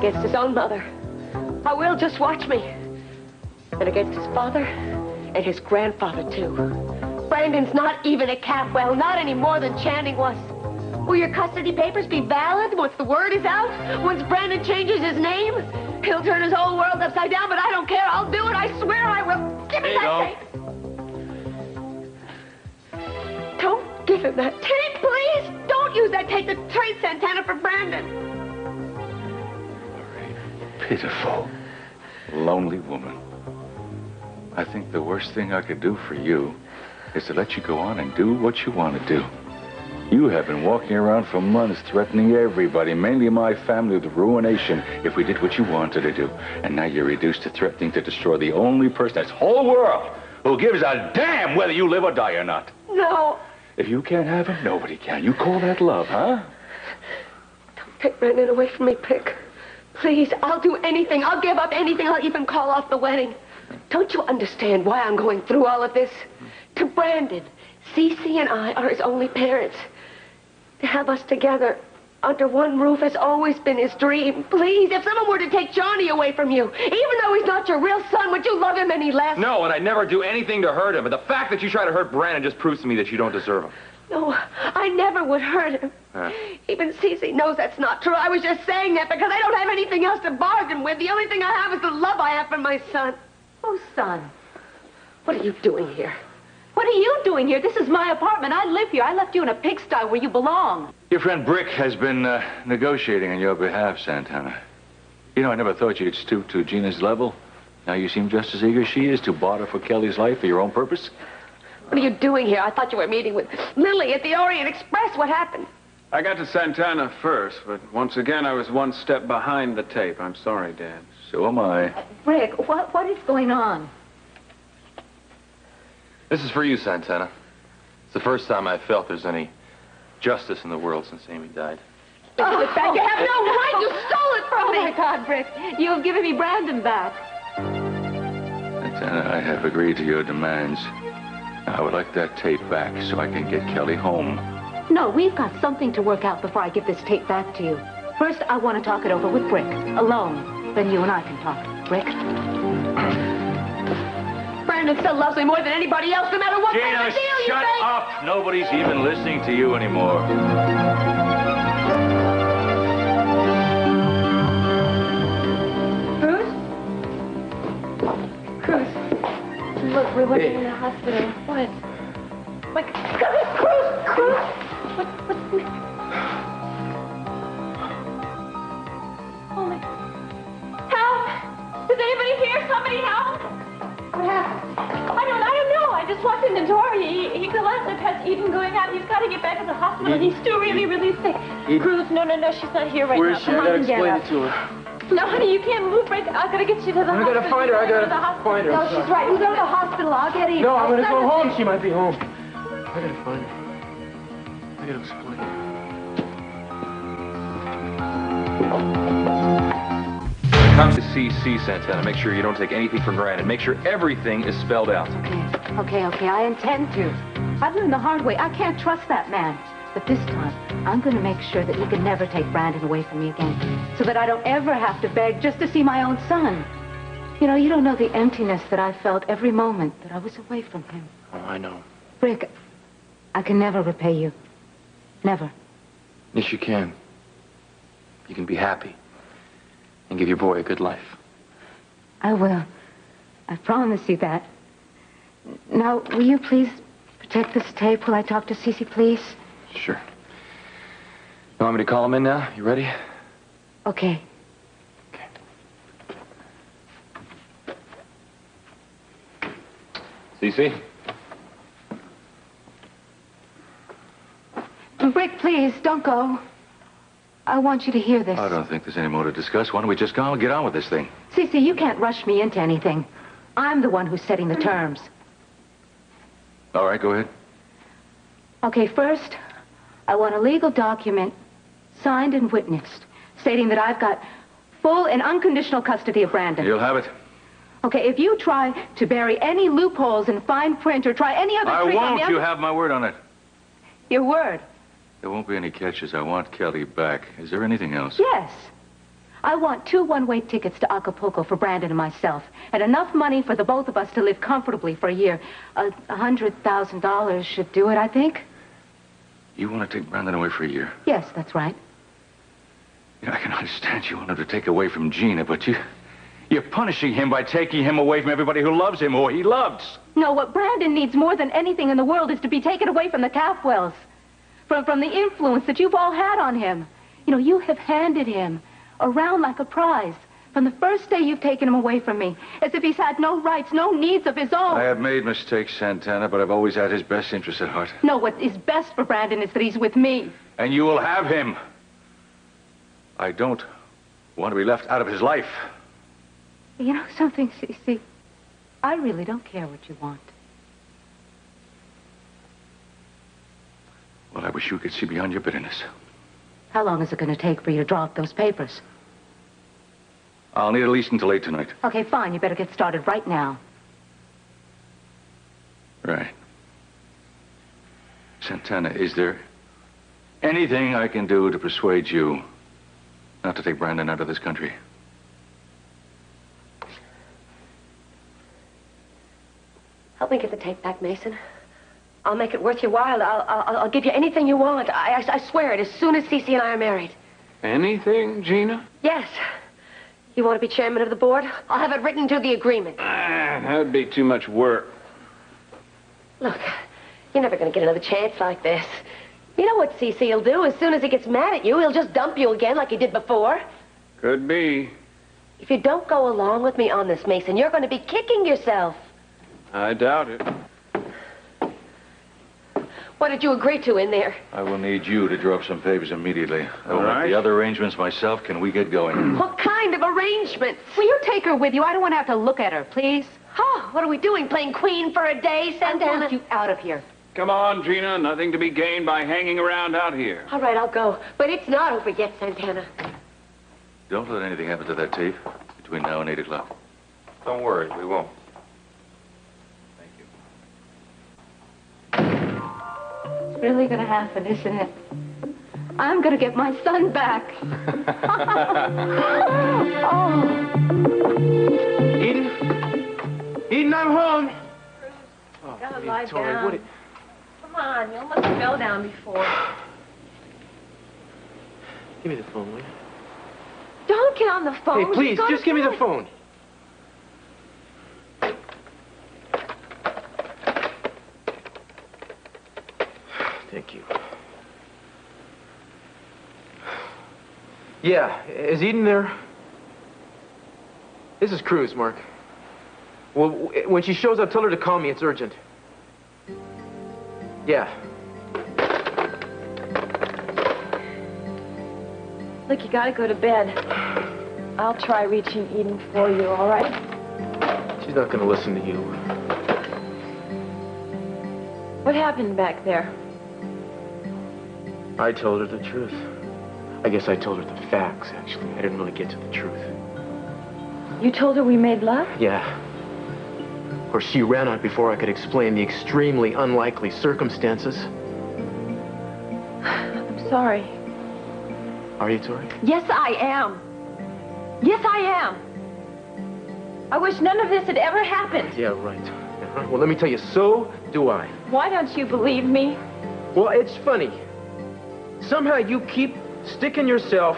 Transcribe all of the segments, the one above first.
against his own mother. I will, just watch me. And against his father and his grandfather, too. Brandon's not even a Capwell, not any more than Channing was. Will your custody papers be valid once the word is out? Once Brandon changes his name? He'll turn his whole world upside down, but I don't care. I'll do it. I swear I will. Give me that tape. Don't give him that tape, please. Don't use that tape to trade Santana for Brandon. A pitiful, lonely woman. I think the worst thing I could do for you is to let you go on and do what you want to do. You have been walking around for months threatening everybody, mainly my family, with ruination if we did what you wanted to do. And now you're reduced to threatening to destroy the only person in this whole world who gives a damn whether you live or die or not. No. If you can't have him, nobody can. You call that love, huh? Don't take Brandon away from me, Pick. Please, I'll do anything. I'll give up anything. I'll even call off the wedding. Don't you understand why I'm going through all of this? To Brandon, СиСи and I are his only parents. To have us together under one roof has always been his dream. Please, if someone were to take Johnny away from you, even though he's not your real son, would you love him any less? No, and I'd never do anything to hurt him. But the fact that you try to hurt Brandon just proves to me that you don't deserve him. No, I never would hurt him. Even СиСi knows that's not true. I was just saying that because I don't have anything else to bargain with. The only thing I have is the love I have for my son. Oh, son. What are you doing here? What are you doing here? This is my apartment. I live here. I left you in a pigsty where you belong. Your friend Brick has been negotiating on your behalf, Santana. You know, I never thought you'd stoop to Gina's level. Now you seem just as eager as she is to barter for Kelly's life for your own purpose. What are you doing here? I thought you were meeting with Lili at the Orient Express. What happened? I got to Santana first, but once again I was one step behind the tape. I'm sorry, Dad. So am I. Brick, what is going on? This is for you, Santana. It's the first time I felt there's any justice in the world since Amy died. Give it back. You have no right. You stole it from me. Oh, my God, Brick. You have given me Brandon back. Santana, I have agreed to your demands. I would like that tape back so I can get Kelly home. No, we've got something to work out before I give this tape back to you. First, I want to talk it over with Brick, alone. Then you and I can talk. Brick? Brandon still loves me more than anybody else, no matter what kind of deal you make. Shut up! Nobody's even listening to you anymore. Cruz? Look, we're working in the hospital. What? Cruz! What's... Oh, my... Help! Is anybody here? Somebody help! What happened? I don't know. I just walked into Tori. He collapsed. Has even going out. He's got to get back to the hospital. He's still really, really sick. Cruz, no, she's not here right now. Where is she? I gotta explain it to her. No, honey, you can't move right now. I gotta get you to the hospital. I gotta find her. I gotta find her. No, she's right. You go to the hospital. I'll get Eve. No, I'm gonna go home. She might be home. I gotta find her. I gotta explain it. Come to СиСi, Santana. Make sure you don't take anything for granted. Make sure everything is spelled out. Okay. I intend to. I've learned the hard way. I can't trust that man. But this time, I'm going to make sure that he can never take Brandon away from me again. So that I don't ever have to beg just to see my own son. You know, you don't know the emptiness that I felt every moment that I was away from him. Oh, I know. Brick, I can never repay you. Never. Yes, you can. You can be happy. And give your boy a good life. I will. I promise you that. Now, will you please protect this tape while I talk to СиСi, please? Sure. You want me to call him in now? You ready? Okay. СиСi? Brick, please, don't go. I want you to hear this. I don't think there's any more to discuss. Why don't we just go and get on with this thing? СиСi, you can't rush me into anything. I'm the one who's setting the terms. All right, go ahead. Okay, first, I want a legal document signed and witnessed stating that I've got full and unconditional custody of Brandon. You'll have it. Okay, if you try to bury any loopholes in fine print or try any other trick on me... I won't. You have my word on it. Your word? There won't be any catches. I want Kelly back. Is there anything else? Yes. I want 2 one-way tickets to Acapulco for Brandon and myself, and enough money for the both of us to live comfortably for a year. $100,000 should do it, I think. You want to take Brandon away for a year? Yes, that's right. You know, I can understand you want him to take away from Gina, but you're punishing him by taking him away from everybody who loves him or he loves. No, what Brandon needs more than anything in the world is to be taken away from the Capwells, from the influence that you've all had on him. You know, you have handed him around like a prize from the first day you've taken him away from me, as if he's had no rights, no needs of his own. I have made mistakes, Santana, but I've always had his best interest at heart. No, what is best for Brandon is that he's with me. And you will have him. I don't want to be left out of his life. You know something, СиСи? I really don't care what you want. Well, I wish you could see beyond your bitterness. How long is it going to take for you to draw up those papers? I'll need at least until 8 tonight. Okay, fine. You better get started right now. Right. Santana, is there anything I can do to persuade you not to take Brandon out of this country? Help me get the tape back, Meyson. I'll make it worth your while. I'll give you anything you want. I swear it, as soon as СиСи and I are married. Anything, Gina? Yes. You want to be chairman of the board? I'll have it written to the agreement. That'd be too much work. Look, you're never going to get another chance like this. You know what СиСi will do? As soon as he gets mad at you, he'll just dump you again like he did before. Could be. If you don't go along with me on this, Meyson, you're going to be kicking yourself. I doubt it. What did you agree to in there? I will need you to draw up some papers immediately. I will All right. make the other arrangements myself. Can we get going? What kind of arrangements? Will you take her with you? I don't want to have to look at her, please. Oh, what are we doing? Playing queen for a day, I Santana? want you out of here. Come on, Gina. Nothing to be gained by hanging around out here. All right, I'll go. But it's not over yet, Santana. Don't let anything happen to that tape between now and 8 o'clock. Don't worry, we won't. Thank you. It's really going to happen, isn't it? I'm going to get my son back. Oh. Eden? Eden, I'm home. You gotta lie Tori, down. what Come on, you almost fell down before. Give me the phone, will you? Don't get on the phone. Hey, please, just give me the phone. Thank you. Yeah, is Eden there? This is Cruz, Mark. Well, when she shows up, tell her to call me. It's urgent. Yeah. Look, you gotta go to bed. I'll try reaching Eden for you, all right? She's not gonna listen to you. What happened back there? I told her the truth. I guess I told her the facts, actually. I didn't really get to the truth. You told her we made love? Yeah. Of course, she ran out before I could explain the extremely unlikely circumstances. I'm sorry. Are you, Tori? Yes, I am. Yes, I am. I wish none of this had ever happened. Yeah, right. Uh-huh. Well, let me tell you, so do I. Why don't you believe me? Well, it's funny. Somehow you keep sticking yourself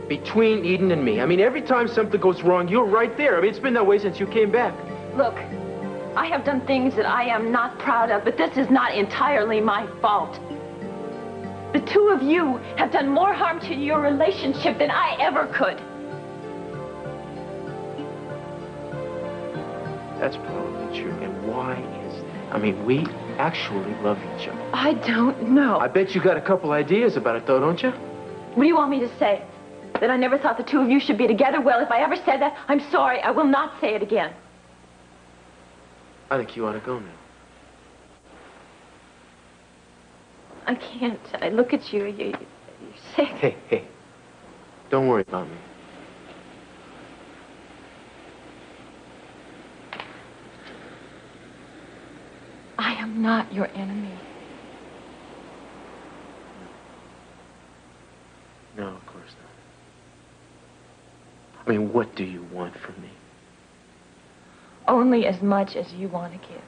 between Eden and me. I mean, every time something goes wrong, you're right there. I mean, it's been that way since you came back. Look, I have done things that I am not proud of, but this is not entirely my fault. The two of you have done more harm to your relationship than I ever could. That's probably true. And why is that? I mean, we actually love each other. I don't know. I bet you got a couple ideas about it, though, don't you? What do you want me to say? That I never thought the two of you should be together? Well, if I ever said that, I'm sorry. I will not say it again. I think you ought to go now. I can't. I look at you. You're sick. Hey. Don't worry about me. I am not your enemy. No, of course I mean, what do you want from me? Only as much as you want to give.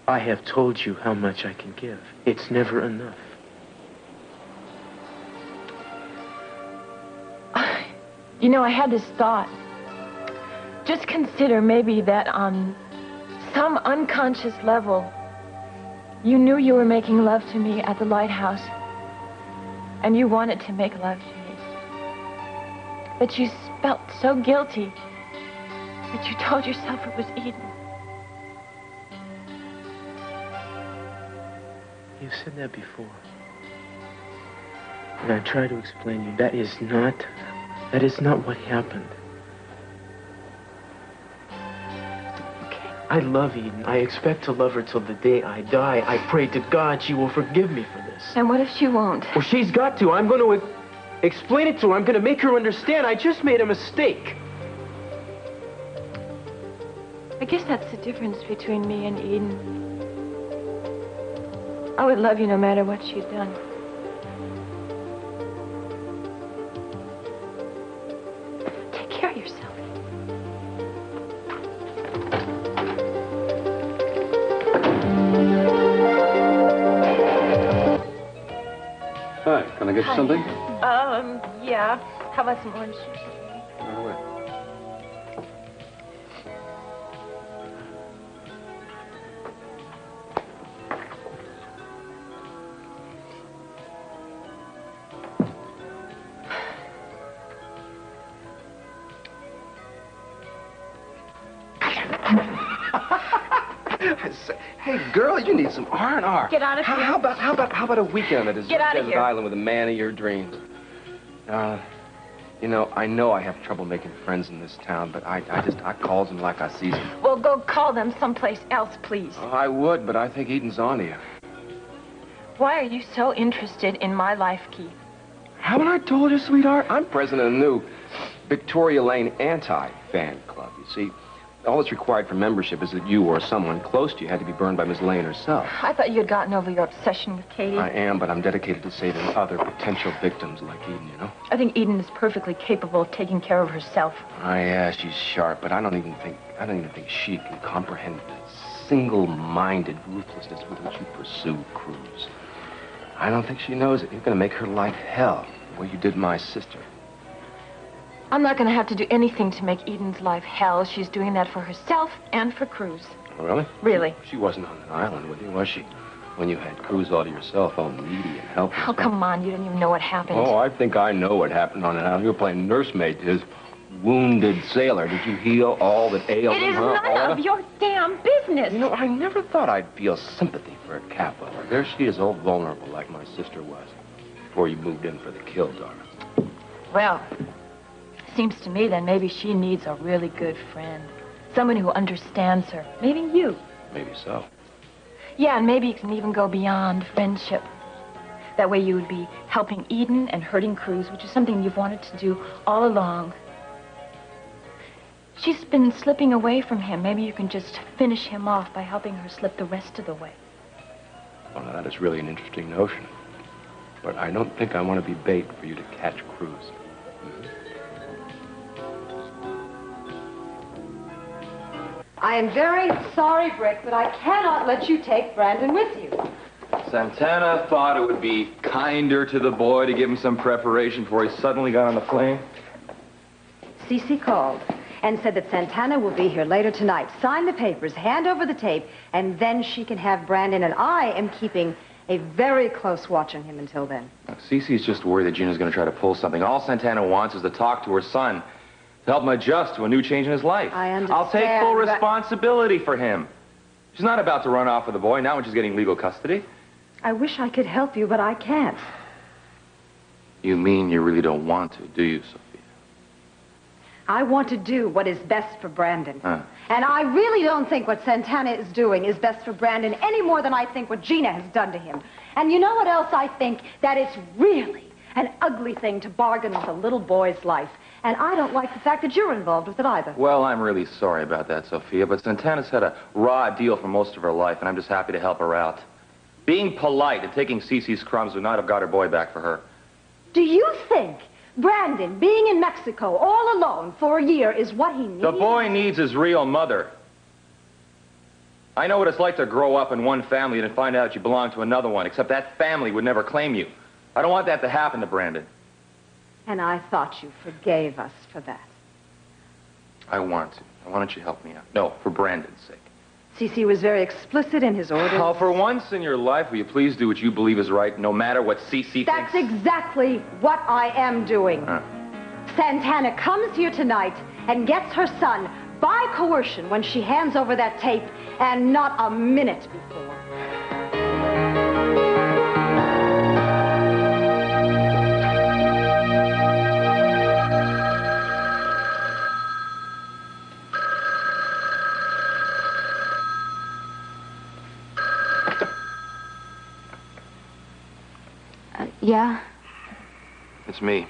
I have told you how much I can give. It's never enough. You know, I had this thought. Just consider maybe that on some unconscious level, you knew you were making love to me at the lighthouse, and you wanted to make love to me. But you felt so guilty that you told yourself it was Eden. You said that before. And I tried to explain to you that is not what happened. I love Eden. I expect to love her till the day I die. I pray to God she will forgive me for this. And what if she won't? Well, she's got to. I'm going to explain it to her. I'm going to make her understand. I just made a mistake. I guess that's the difference between me and Eden. I would love you no matter what she'd done. Take care of yourself. Hi, can I get you something? Yeah. How about some orange juice? Right away. Hey, girl, you need some R&R. Get out of here. How about a weekend at a Get out of desert here. island with a man of your dreams? You know I have trouble making friends in this town, but I calls them like I sees them. Well, go call them someplace else, please. Oh, I would, but I think Eden's on to you. Why are you so interested in my life, Keith? Haven't I told you, sweetheart? I'm president of the new Victoria Lane anti-fan club. You see, all that's required for membership is that you or someone close to you had to be burned by Miss Lane herself. I thought you had gotten over your obsession with Katie. I am, but I'm dedicated to saving other potential victims like Eden, you know? I think Eden is perfectly capable of taking care of herself. Oh, yeah, she's sharp, but I don't even think she can comprehend the single-minded ruthlessness with which you pursue Cruz. I don't think she knows that you're going to make her life hell, the way you did my sister. I'm not going to have to do anything to make Eden's life hell. She's doing that for herself and for Cruz. Oh, really? Really. She wasn't on an island with you, was she? When you had Cruz all to yourself, all needy and helpless. Oh, come on. You didn't even know what happened. Oh, I think I know what happened on an island. You were playing nursemaid to his wounded sailor. Did you heal all that ailed him? It is none of your damn business. You know, I never thought I'd feel sympathy for a cat lover. There she is, all vulnerable like my sister was before you moved in for the kill, darling. Well, seems to me then maybe she needs a really good friend. Someone who understands her. Maybe you. Maybe so. Yeah, and maybe you can even go beyond friendship. That way you would be helping Eden and hurting Cruz, which is something you've wanted to do all along. She's been slipping away from him. Maybe you can just finish him off by helping her slip the rest of the way. Well, now, that is really an interesting notion. But I don't think I want to be bait for you to catch Cruz. I am very sorry, Brick, but I cannot let you take Brandon with you. Santana thought it would be kinder to the boy to give him some preparation before he suddenly got on the plane. Sisi called and said that Santana will be here later tonight. Sign the papers, hand over the tape, and then she can have Brandon, and I am keeping a very close watch on him until then. Sisi's just worried that Gina's going to try to pull something. All Santana wants is to talk to her son to help him adjust to a new change in his life. I understand. I'll take full responsibility for him. She's not about to run off with the boy now when she's getting legal custody. I wish I could help you, but I can't. You mean you really don't want to, do you, Sophia? I want to do what is best for Brandon. And I really don't think what Santana is doing is best for Brandon any more than I think what Gina has done to him. And you know what else I think? That it's really an ugly thing to bargain with a little boy's life. And I don't like the fact that you're involved with it either. Well, I'm really sorry about that, Sophia, but Santana's had a raw deal for most of her life, and I'm just happy to help her out. Being polite and taking Sisi's crumbs would not have got her boy back for her. Do you think Brandon, being in Mexico all alone for a year is what he needs. The boy needs his real mother. I know what it's like to grow up in one family and find out you belong to another one, except that family would never claim you. I don't want that to happen to Brandon. And I thought you forgave us for that. I want to. Why don't you help me out? No, for Brandon's sake. СиСи was very explicit in his orders. Oh, for once in your life, will you please do what you believe is right, no matter what СиСi That's thinks? exactly what I am doing. Santana comes here tonight and gets her son by coercion when she hands over that tape, and not a minute before. Yeah? It's me.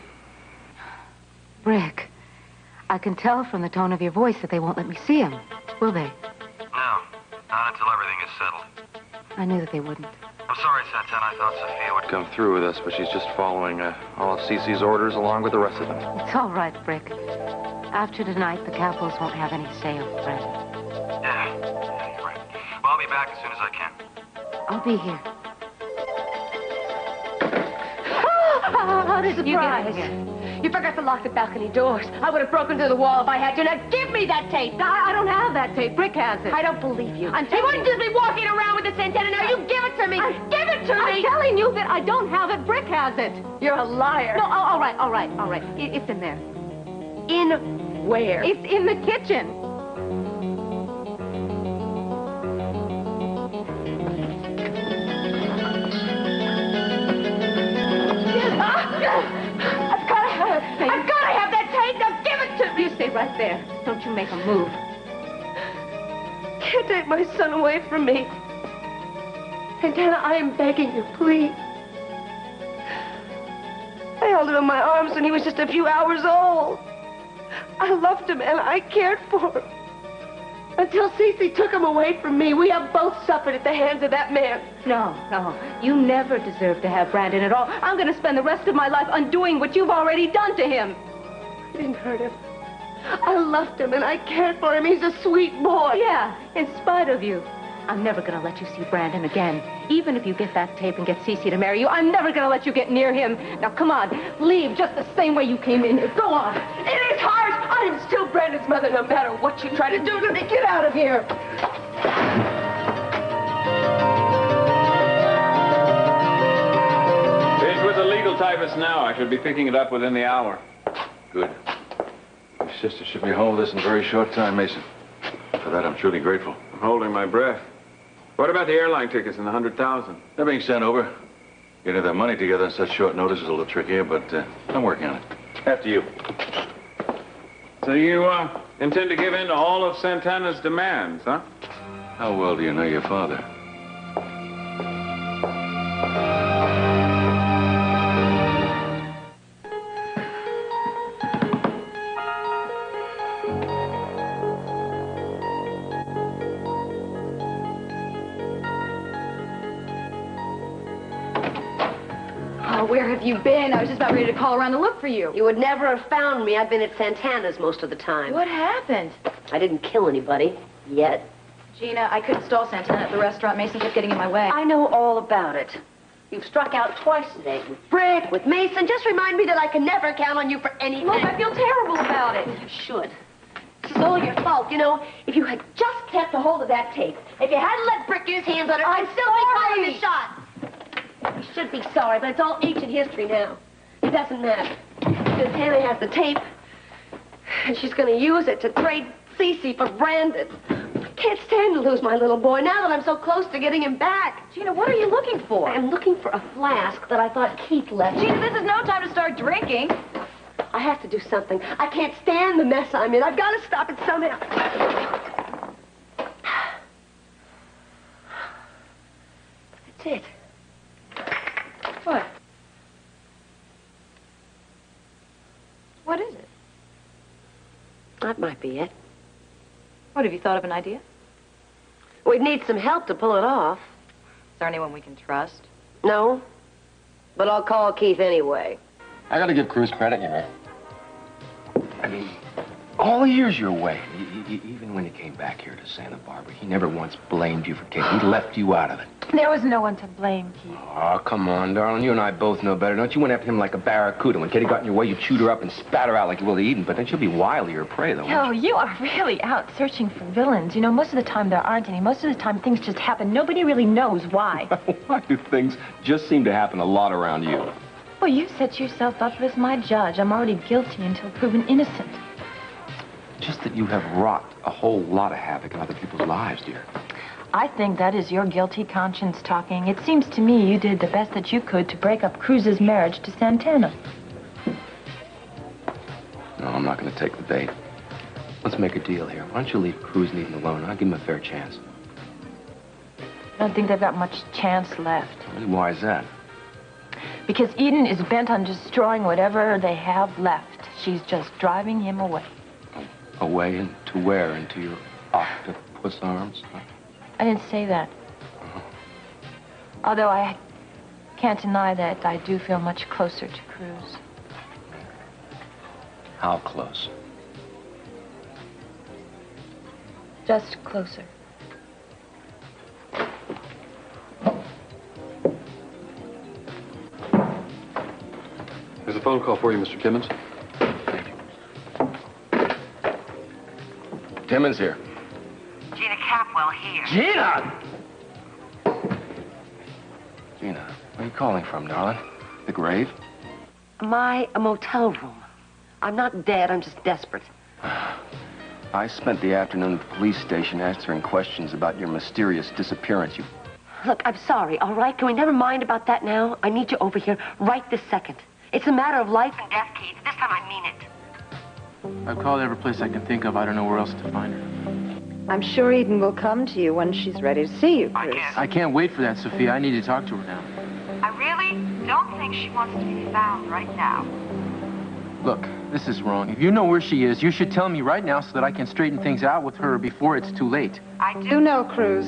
Brick, I can tell from the tone of your voice that they won't let me see him, will they? No, not until everything is settled. I knew that they wouldn't. I'm sorry, Santana. I thought Sophia would Come through with us, but she's just following all of СиСi's orders along with the rest of them. It's all right, Brick. After tonight, the Capitals won't have any say over Brandon. Yeah, you're right. Well, I'll be back as soon as I can. I'll be here. How did you get in here? You forgot to lock the balcony doors. I would have broken through the wall if I had to. Now give me that tape. I don't have that tape. Brick has it. I don't believe you. I'm He wouldn't just be walking around with the Santana. Now you give it to me. Give it to me. I'm telling you that I don't have it. Brick has it. You're a liar. No, all right. It's in there. In where? It's in the kitchen. I've got to have that tape. Now give it to me. You stay right there. Don't you make a move. Can't take my son away from me. Santana, I am begging you, please. I held him in my arms when he was just a few hours old. I loved him and I cared for him. Until СиСi took him away from me, we have both suffered at the hands of that man. No. You never deserve to have Brandon at all. I'm going to spend the rest of my life undoing what you've already done to him. I didn't hurt him. I loved him and I cared for him. He's a sweet boy. Yeah, in spite of you. I'm never going to let you see Brandon again. Even if you get that tape and get СиСi to marry you, I'm never going to let you get near him. Now, come on. Leave just the same way you came in here. Go on. It is hard. I am still Brandon's mother no matter what you try to do to me. Get out of here. It's with the legal typist now. I should be picking it up within the hour. Good. Your sister should be home with us in a very short time, Meyson. For that, I'm truly grateful. I'm holding my breath. What about the airline tickets and the 100,000? They're being sent over. Getting that money together on such short notice is a little trickier, but I'm working on it. After you. So you intend to give in to all of Santana's demands, huh? How well do you know your father? Where have you been? I was just about ready to call around to look for you. You would never have found me. I've been at Santana's most of the time. What happened? I didn't kill anybody. Yet. Gina, I couldn't stall Santana at the restaurant. Mason kept getting in my way. I know all about it. You've struck out twice today. With Brick, with Meyson. Just remind me that I can never count on you for anything. Look, I feel terrible about it. You should. This is all your fault. You know, if you had just kept a hold of that tape, if you hadn't let Brick get his hands on it, I'd still be calling the shot. You should be sorry, but it's all ancient history now. It doesn't matter. Santana has the tape, and she's going to use it to trade СиСi for Brandon. I can't stand to lose my little boy now that I'm so close to getting him back. Gina, what are you looking for? I'm looking for a flask that I thought Keith left. Gina, this is no time to start drinking. I have to do something. I can't stand the mess I'm in. I've got to stop it somehow. That's it. What? What is it? That might be it. What, have you thought of an idea? We'd need some help to pull it off. Is there anyone we can trust? No, but I'll call Keith anyway. I gotta give Cruz credit, you know. I mean, all the years you're away, even when you came back here to Santa Barbara, he never once blamed you for Kate. He left you out of it. There was no one to blame, Keith. Oh, come on, darling. You and I both know better. Don't you went after him like a barracuda. When Katie got in your way, you chewed her up and spat her out like you will to Eden. But then she'll be wilier prey, though, Oh, you are really out searching for villains. You know, most of the time there aren't any. Most of the time things just happen. Nobody really knows why. Why do things just seem to happen a lot around you? Well, you set yourself up as my judge. I'm already guilty until proven innocent. Just that you have wrought a whole lot of havoc in other people's lives, dear. I think that is your guilty conscience talking. It seems to me you did the best that you could to break up Cruz's marriage to Santana. No, I'm not going to take the bait. Let's make a deal here. Why don't you leave Cruz and Eden alone? I'll give him a fair chance. I don't think they've got much chance left. Really, why is that? Because Eden is bent on destroying whatever they have left. She's just driving him away. Away into where? Into your octopus arms? Huh? I didn't say that. Although I can't deny that I do feel much closer to Cruz. How close? Just closer. There's a phone call for you, Mr. Timmons. Thank you. Timmons here. Gina Capwell here. Gina! Gina, where are you calling from, darling? The grave? My motel room. I'm not dead, I'm just desperate. I spent the afternoon at the police station answering questions about your mysterious disappearance. Look, I'm sorry, all right? Can we never mind about that now? I need you over here right this second. It's a matter of life and death, Keith. This time I mean it. I've called every place I can think of. I don't know where else to find her. I'm sure Eden will come to you when she's ready to see you, Cruz. I can't wait for that, Sophia. I need to talk to her now. I really don't think she wants to be found right now. Look, this is wrong. If you know where she is, you should tell me right now so that I can straighten things out with her before it's too late. I do know, Cruz,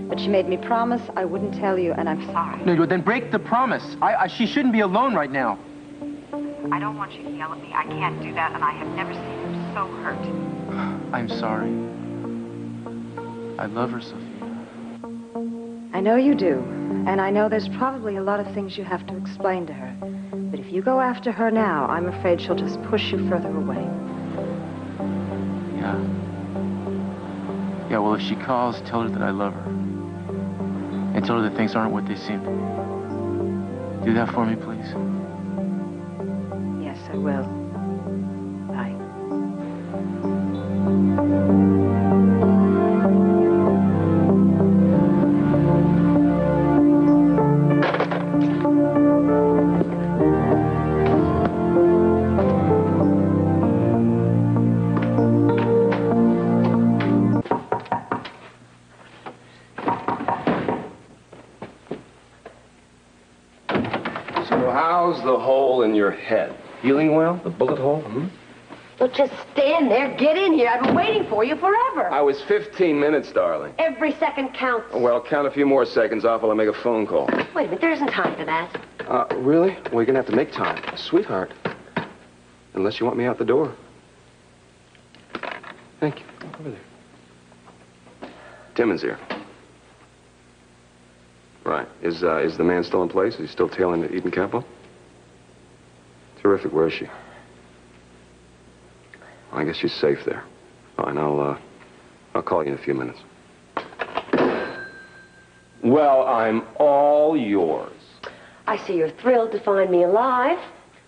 but she made me promise I wouldn't tell you, and I'm sorry. No, then break the promise. She shouldn't be alone right now. I don't want you to yell at me. I can't do that, and I have never seen her so hurt. I'm sorry. I love her, Sophia. I know you do, and I know there's probably a lot of things you have to explain to her. But if you go after her now, I'm afraid she'll just push you further away. Yeah. Yeah, well, if she calls, tell her that I love her. And tell her that things aren't what they seem. Do that for me, please. Yes, I will. Bye. How's the hole in your head? Healing well? The bullet hole? Look, just stand there. Get in here. I've been waiting for you forever. I was 15 minutes, darling. Every second counts. Well, count a few more seconds off while I make a phone call. Wait a minute. There isn't time for that. Really? Well, you're gonna have to make time. Sweetheart. Unless you want me out the door. Thank you. Over there. Timmons here. Right. Is the man still in place? Is he still tailing the Eden Capwell? Terrific. Where is she? I guess she's safe there. Fine. I'll call you in a few minutes. Well, I'm all yours. I see you're thrilled to find me alive.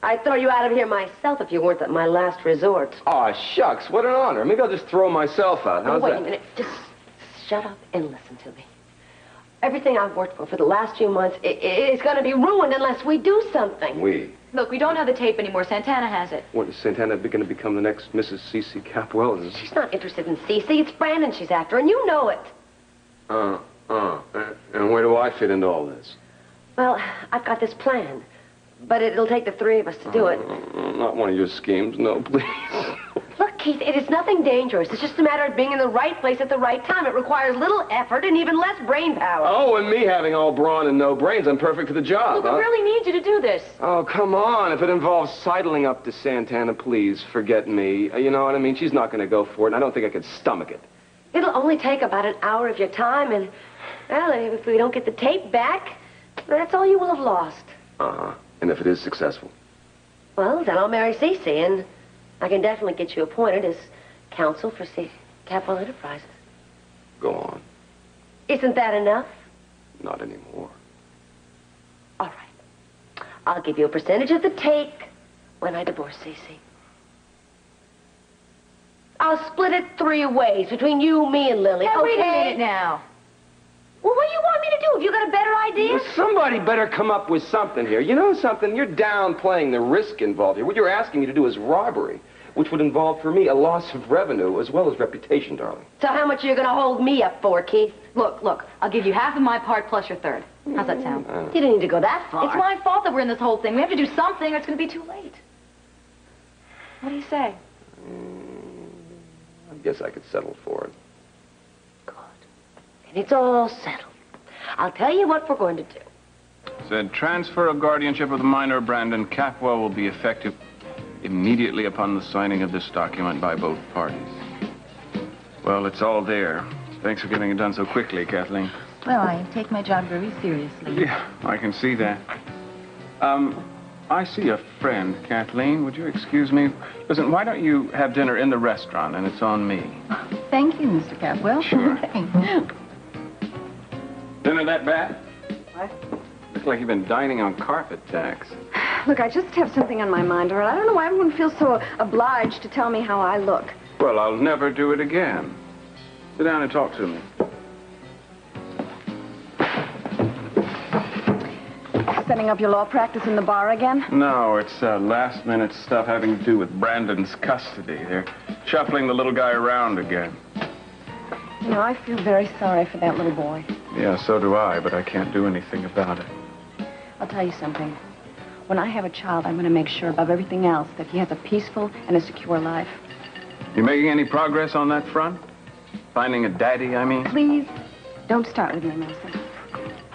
I'd throw you out of here myself if you weren't at my last resort. Aw, shucks. What an honor. Maybe I'll just throw myself out. How's that? Wait a minute. Just shut up and listen to me. Everything I've worked for the last few months is going to be ruined unless we do something. We? Look, we don't have the tape anymore. Santana has it. What, is Santana going to become the next Mrs. СиСи Capwell? She's not interested in СиСи. It's Brandon she's after, and you know it. And where do I fit into all this? Well, I've got this plan, but it'll take the three of us to do it. Not one of your schemes. No, please. Look, Keith, it is nothing dangerous. It's just a matter of being in the right place at the right time. It requires little effort and even less brain power. Oh, and me having all brawn and no brains, I'm perfect for the job. Look, I really need you to do this. Oh, come on. If it involves sidling up to Santana, please forget me. You know what I mean? She's not going to go for it, and I don't think I could stomach it. It'll only take about an hour of your time, and, well, if we don't get the tape back, that's all you will have lost. Uh-huh. And if it is successful? Well, then I'll marry СиСи, and I can definitely get you appointed as counsel for Capital Enterprises. Go on. Isn't that enough? Not anymore. All right. I'll give you a percentage of the take when I divorce СиСi. I'll split it 3 ways between you, me, and Lily. Now, okay? wait a minute now. Well, what do you want me to do? Have you got a better idea? Well, somebody better come up with something here. You know something? You're downplaying the risk involved here. What you're asking me to do is robbery, which would involve, for me, a loss of revenue as well as reputation, darling. So how much are you going to hold me up for, Keith? Look, I'll give you half of my part plus your third. How's that sound? You didn't need to go that far. It's my fault that we're in this whole thing. We have to do something or it's going to be too late. What do you say? I guess I could settle for it. Good. And it's all settled. I'll tell you what we're going to do. Said transfer of guardianship of the minor Brandon Capwell will be effective immediately upon the signing of this document by both parties. Well, it's all there. Thanks for getting it done so quickly, Kathleen. Well, I take my job very seriously. Yeah, I can see that. I see a friend, Kathleen. Would you excuse me? Listen, why don't you have dinner in the restaurant, and it's on me. Thank you, Mr. Capwell. Sure. Thanks. Dinner that bad? What? Looks like you've been dining on carpet tacks. Look, I just have something on my mind, all right? I don't know why everyone feels so obliged to tell me how I look. Well, I'll never do it again. Sit down and talk to me. Setting up your law practice in the bar again? No, it's last-minute stuff having to do with Brandon's custody. They're shuffling the little guy around again. You know, I feel very sorry for that little boy. Yeah, so do I, but I can't do anything about it. I'll tell you something. When I have a child, I'm going to make sure above everything else that he has a peaceful and a secure life. You making any progress on that front? Finding a daddy, I mean? Please, don't start with me, Meison.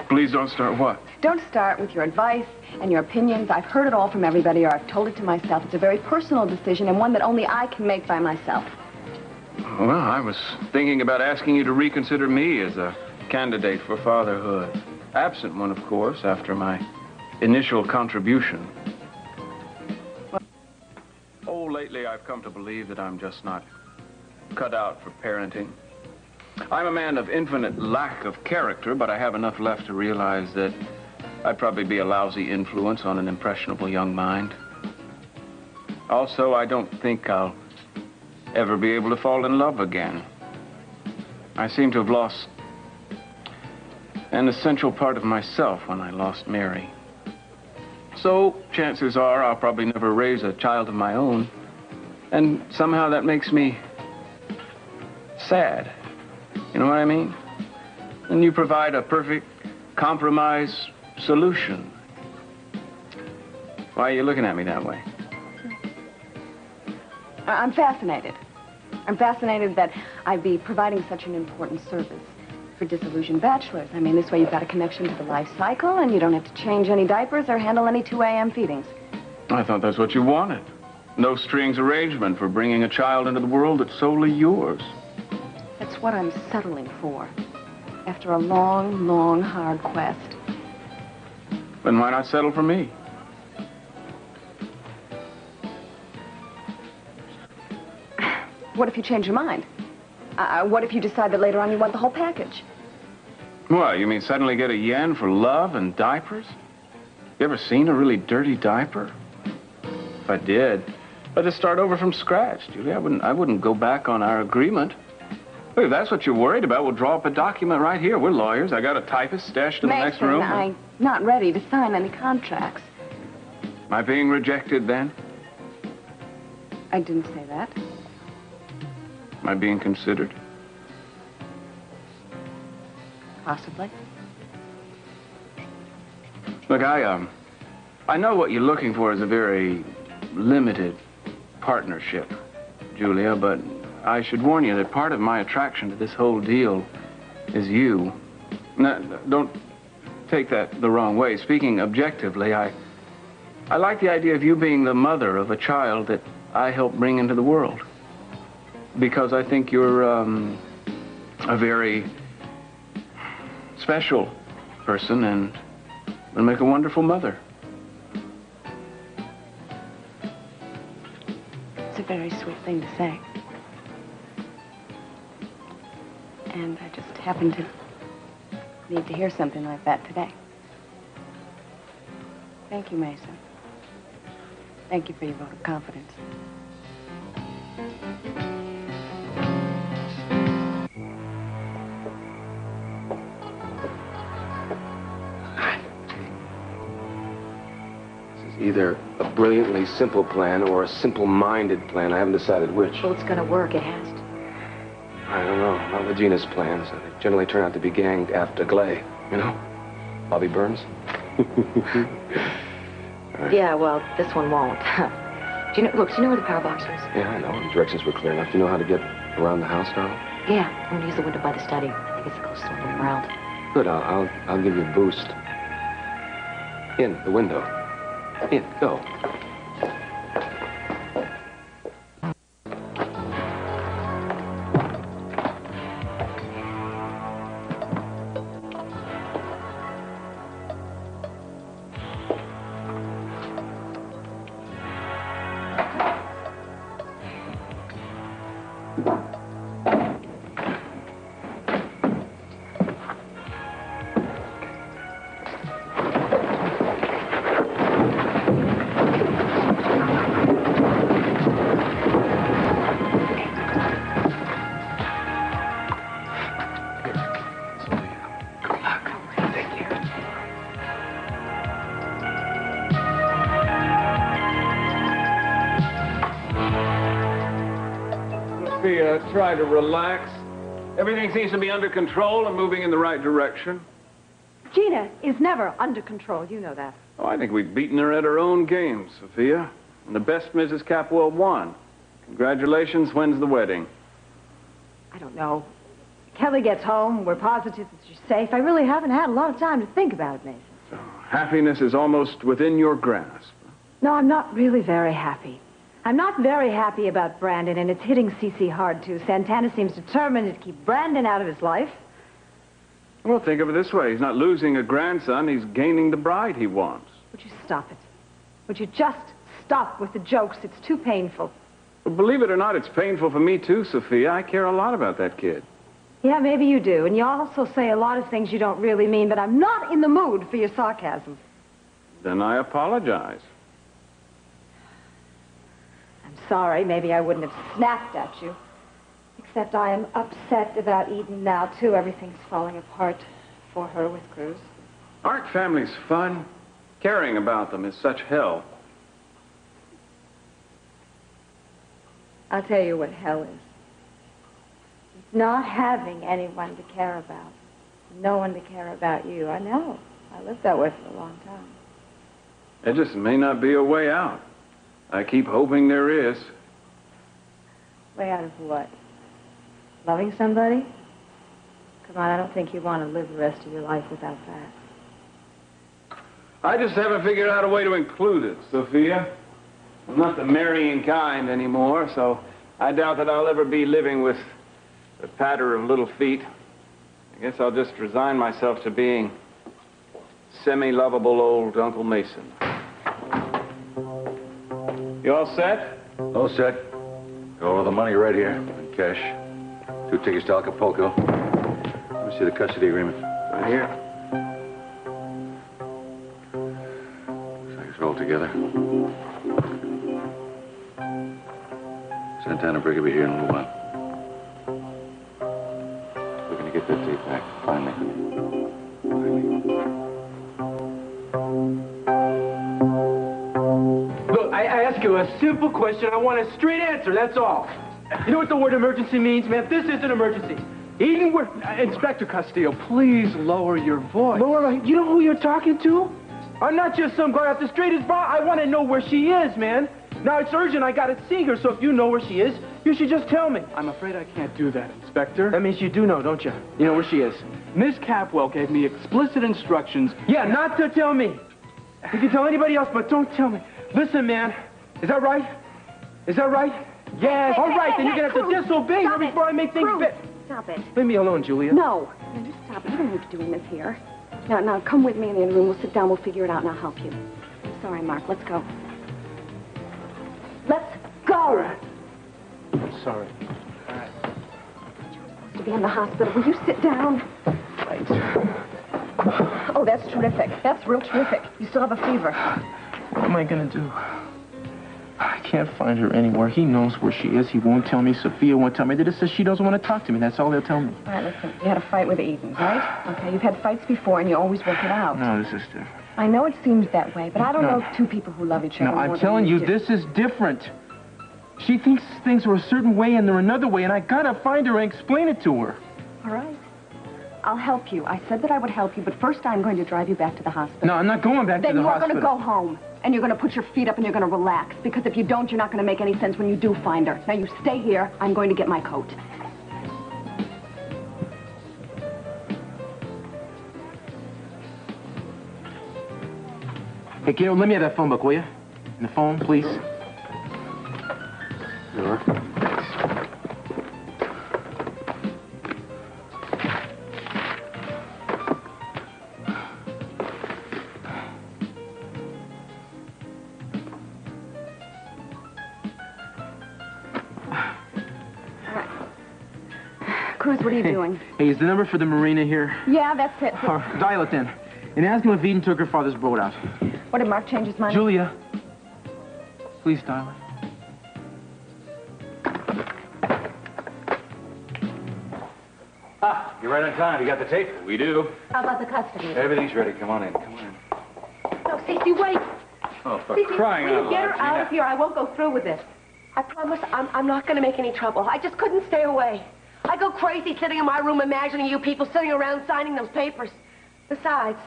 Please don't start what? Don't start with your advice and your opinions. I've heard it all from everybody, or I've told it to myself. It's a very personal decision and one that only I can make by myself. Well, I was thinking about asking you to reconsider me as a candidate for fatherhood. Absent one, of course, after my initial contribution. Oh, lately I've come to believe that I'm just not cut out for parenting. I'm a man of infinite lack of character, but I have enough left to realize that I'd probably be a lousy influence on an impressionable young mind. Also, I don't think I'll ever be able to fall in love again. I seem to have lost an essential part of myself when I lost Mary. So, chances are I'll probably never raise a child of my own. And somehow that makes me sad. You know what I mean? And you provide a perfect compromise solution. Why are you looking at me that way? I'm fascinated. I'm fascinated that I'd be providing such an important service for disillusioned bachelors. I mean, this way you've got a connection to the life cycle, and you don't have to change any diapers or handle any 2 a.m. feedings. I thought that's what you wanted. No strings arrangement for bringing a child into the world that's solely yours. That's what I'm settling for, after a long, long, hard quest. Then why not settle for me? What if you change your mind? What if you decide that later on you want the whole package? What, you mean suddenly get a yen for love and diapers? You ever seen a really dirty diaper? If I did, I'd just start over from scratch, Julia. I wouldn't go back on our agreement. Look, if that's what you're worried about, we'll draw up a document right here. We're lawyers. I got a typist stashed in the next room. I'm not ready to sign any contracts. Am I being rejected then? I didn't say that. Am I being considered? Possibly. Look, I know what you're looking for is a very limited partnership. Julia, but I should warn you that part of my attraction to this whole deal is you. Now, don't take that the wrong way. Speaking objectively, I like the idea of you being the mother of a child that I helped bring into the world. Because I think you're a very special person and will make a wonderful mother. It's a very sweet thing to say. And I just happened to need to hear something like that today. Thank you, Meyson. Thank you for your vote of confidence. Either a brilliantly simple plan or a simple-minded plan. I haven't decided which. Well, it's gonna work. It has to. I don't know. Not with Gina's plans. They generally turn out to be ganged after Glay. You know? Bobby Burns? Right. Yeah, well, this one won't. Do you know where the power box is? Yeah, I know. The directions were clear enough. Do you know how to get around the house, darling? Yeah, I'm gonna use the window by the study. I think it's the closest one around. Good. I'll give you a boost. In the window. In, go. Try to relax. Everything seems to be under control and moving in the right direction. Gina is never under control. You know that. Oh, I think we've beaten her at her own game, Sophia. And the best Mrs. Capwell won. Congratulations. When's the wedding? I don't know. Kelly gets home. We're positive that she's safe. I really haven't had a lot of time to think about it, Meyson. So, happiness is almost within your grasp. No, I'm not really very happy. I'm not very happy about Brandon, and it's hitting СиСи hard, too. Santana seems determined to keep Brandon out of his life. Well, think of it this way. He's not losing a grandson. He's gaining the bride he wants. Would you stop it? Would you just stop with the jokes? It's too painful. Well, believe it or not, it's painful for me, too, Sophia. I care a lot about that kid. Yeah, maybe you do. And you also say a lot of things you don't really mean, but I'm not in the mood for your sarcasm. Then I apologize. Sorry, maybe I wouldn't have snapped at you. Except I am upset about Eden now, too. Everything's falling apart for her with Cruz. Aren't families fun? Caring about them is such hell. I'll tell you what hell is. It's not having anyone to care about. No one to care about you. I know. I lived that way for a long time. There just may not be a way out. I keep hoping there is. Way out of what? Loving somebody? Come on, I don't think you want to live the rest of your life without that. I just haven't figured out a way to include it, Sophia. I'm not the marrying kind anymore, so I doubt that I'll ever be living with the patter of little feet. I guess I'll just resign myself to being semi-lovable old Uncle Meyson. You all set? All set. Got all the money right here in cash. 2 tickets to Acapulco. Let me see the custody agreement. Right here. Looks like it's all together. Santana, Brigg will be here in a little while. We're going to get that tape back, finally. Look, I ask you a simple question. I want a straight answer, that's all. You know what the word emergency means, man? This is an emergency. Eden, we're... Inspector Castillo, please lower your voice. Lower, you know who you're talking to? I'm not just some guy off the street. I want to know where she is, man. Now, it's urgent. I got to see her, so if you know where she is, You should just tell me. I'm afraid I can't do that, Inspector. That means you do know, don't you? You know where she is. Miss Capwell gave me explicit instructions. Yeah, not to tell me. You can tell anybody else, but don't tell me. Listen, man. Is that right? Is that right? Yes. All right, then you're going to have to disobey her before I make things fit. Stop it. Leave me alone, Julia. No. No, just stop it. You don't need to be doing this here. Now, come with me in the other room. We'll sit down. We'll figure it out, and I'll help you. I'm sorry, Mark. Let's go. Let's go. All right. I'm sorry. You're supposed to be in the hospital. Will you sit down? Right. Oh, that's terrific. That's real terrific. You still have a fever. What am I going to do? I can't find her anywhere. He knows where she is. He won't tell me. Sophia won't tell me. They just says she doesn't want to talk to me. That's all they'll tell me. All right, listen. You had a fight with Eden, right? Okay, you've had fights before, and you always work it out. No, this is different. I know it seems that way, but I don't know two people who love each other No, more I'm than telling you, do. this is different. She thinks things are a certain way and they're another way, and I gotta find her and explain it to her. All right. I'll help you. I said that I would help you, but first I'm going to drive you back to the hospital. No, I'm not going back to the hospital. Then you're going to go home, and you're going to put your feet up, and you're going to relax, because if you don't, you're not going to make any sense when you do find her. Now, you stay here. I'm going to get my coat. Hey, Gail, let me have that phone book, will you? And the phone, please. Sure. Cruz, what are you doing? Hey, is the number for the marina here? Yeah, that's it. Dial it then. And ask him if Eden took her father's boat out. What, did Mark change his mind? Julia, please dial it. Ah, you're right on time. You got the tape? We do. How about the custody? Everything's ready. Come on in. Come on in. No, Sissy, wait. Oh, for Sissy, crying will out you get her loud, out Gina. of here? I won't go through with this. I promise I'm not going to make any trouble. I just couldn't stay away. I go crazy sitting in my room imagining you people sitting around signing those papers. Besides,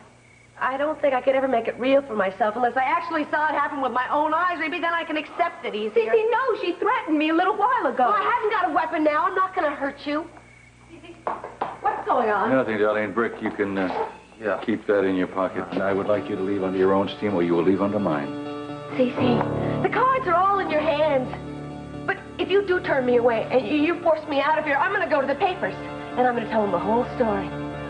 I don't think I could ever make it real for myself unless I actually saw it happen with my own eyes. Maybe then I can accept it easier. Sissy, no, she threatened me a little while ago. Well, I haven't got a weapon now. I'm not going to hurt you. What's going on? Nothing, darling. Brick, you can keep that in your pocket. And I would like you to leave under your own steam or you will leave under mine. Sissy, the cards are all in your hands. But if you do turn me away and you force me out of here, I'm going to go to the papers. And I'm going to tell them the whole story.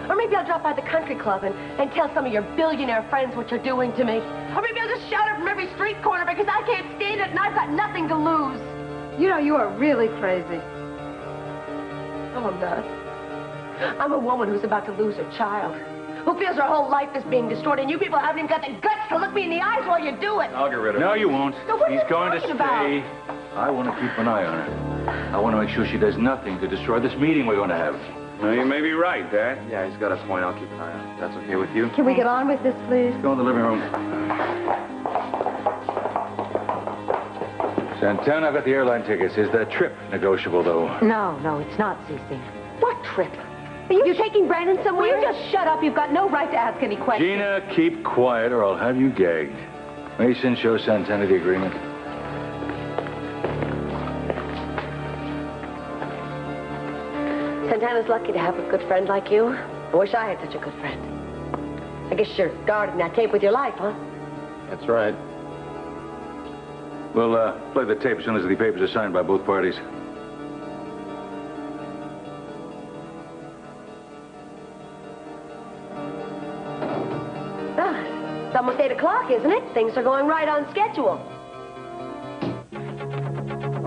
Or maybe I'll drop by the country club and tell some of your billionaire friends what you're doing to me. Or maybe I'll just shout it from every street corner because I can't stand it and I've got nothing to lose. You know, you are really crazy. No, I'm not. I'm a woman who's about to lose her child. Who feels her whole life is being destroyed, and you people haven't even got the guts to look me in the eyes while you do it. I'll get rid of her. No, you won't. So what are He's you going to talking stay. about? I want to keep an eye on her. I want to make sure she does nothing to destroy this meeting we're going to have. No, you may be right, Dad. Yeah, he's got a point. I'll keep an eye on it. That's okay with you? Can we get on with this, please? Go in the living room. Santana, I've got the airline tickets. Is that trip negotiable, though? No, it's not, Sissy. What trip? Are you taking Brandon somewhere? Will you just shut up? You've got no right to ask any questions. Gina, keep quiet or I'll have you gagged. Meyson, show Santana the agreement. Santana's lucky to have a good friend like you. I wish I had such a good friend. I guess you're guarding that tape with your life, huh? That's right. We'll play the tape as soon as the papers are signed by both parties. It's almost 8 o'clock, isn't it? Things are going right on schedule.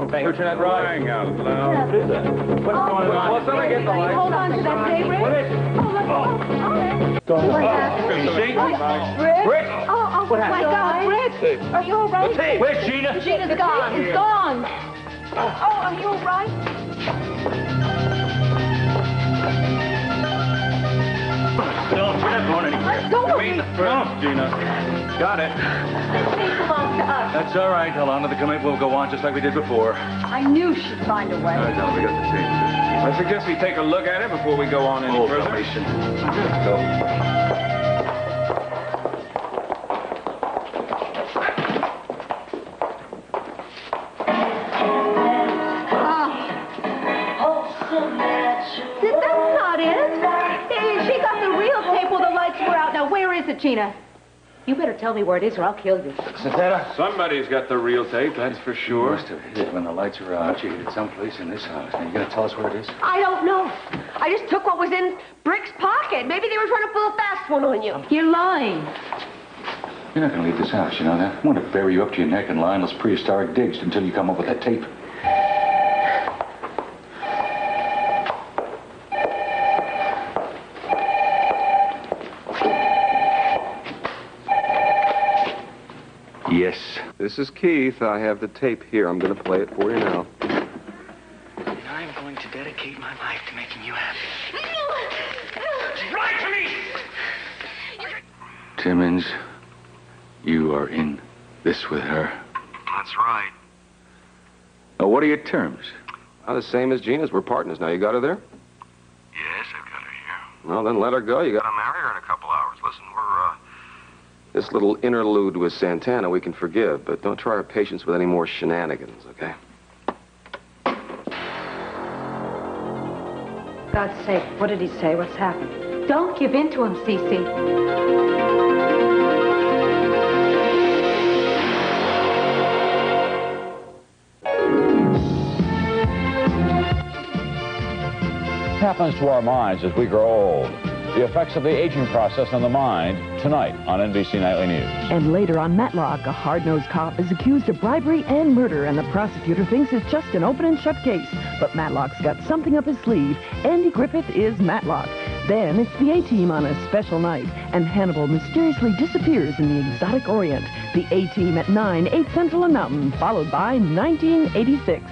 Okay, who turned that right? Crying out loud. What is that? What's going on? Well, somebody get the light. Hold on to that day, Rick. What is it? What happened? Brick? Oh, What my happened? God, Rick. Are you all right? Where's Gina? Gina's gone. It's gone. Oh, are you all right? Don't turn that going anywhere. Go You're waiting the first, Gina. Got it. This tape belongs to us. That's all right. How long the commit will go on just like we did before. I knew she'd find a way. All right, darling, we got the tape. I suggest we take a look at it before we go on any further. Meyson. Go. it, Gina? You better tell me where it is or I'll kill you. Santana? Somebody's got the real tape, that's for You sure. must have hid it when the lights were out. You hid it someplace in this house. Now, you gonna tell us where it is? I don't know. I just took what was in Brick's pocket. Maybe they were trying to pull a fast one on you. You're lying. You're not gonna leave this house, you know that? I'm gonna bury you up to your neck in lineless prehistoric digs until you come up with that tape. Yes. This is Keith. I have the tape here. I'm going to play it for you now. And I'm going to dedicate my life to making you happy. Right to me! Timmons, you are in this with her. That's right. Now, what are your terms? The same as Gina's. We're partners now. You got her there? Yes, I've got her here. Well, then let her go. You got Gonna marry her in a couple hours. Listen, we're, this little interlude with Santana we can forgive, but don't try our patience with any more shenanigans, okay? God's sake, what did he say? What's happened? Don't give in to him, Sisi. Happens to our minds as we grow old. The effects of the aging process on the mind, tonight on NBC Nightly News. And later on Matlock, a hard-nosed cop is accused of bribery and murder, and the prosecutor thinks it's just an open and shut case. But Matlock's got something up his sleeve. Andy Griffith is Matlock. Then it's the A-Team on a special night, and Hannibal mysteriously disappears in the exotic Orient. The A-Team at 9, 8 Central and Mountain, followed by 1986.